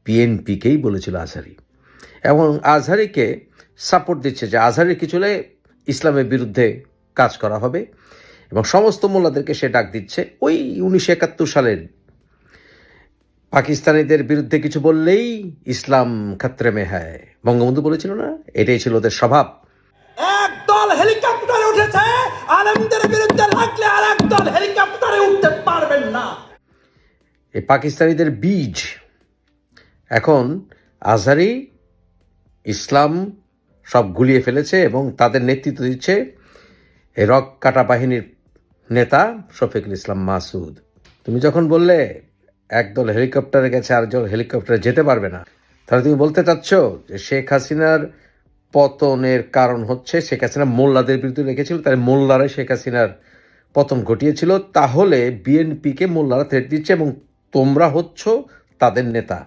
বিএনপিকেই বলেছিল আজহারি, এবং আজহারিকে সাপোর্ট দিচ্ছে যে আজহারির কিছু হলে ইসলামের বিরুদ্ধে কাজ করা হবে, এবং সমস্ত মোল্লাদেরকে সে ডাক দিচ্ছে ওই 1971 সালের পাকিস্তানিদের বিরুদ্ধে কিছু বললেই ইসলাম খতরে মে হ্যায়, বঙ্গবন্ধু বলেছিল না, এটাই ছিল ওদের স্বভাব। একদল হেলিকপ্টারে উঠেছে, আলেমদের বিরুদ্ধে লাগলে আর একদল হেলিকপ্টারে উঠতে পারবেন না। এই পাকিস্তানিদের বীজ এখন আজহারি ইসলাম সব গুলিয়ে ফেলেছে, এবং তাদের নেতৃত্ব দিচ্ছে এই রক কাটা বাহিনীর নেতা শফিকুল ইসলাম মাসুদ। তুমি যখন বললে একদল হেলিকপ্টারে গেছে আরেকজন হেলিকপ্টারে যেতে পারবে না, তাহলে তুমি বলতে চাচ্ছ যে শেখ হাসিনার পতনের কারণ হচ্ছে শেখ হাসিনা মোল্লাদের বিরুদ্ধে রেখেছিল, তাই মোল্লারাই শেখ হাসিনার পতন ঘটিয়েছিল। তাহলে বিএনপিকে মোল্লারা থ্রেট দিচ্ছে এবং তোমরা হচ্ছ তাদের নেতা।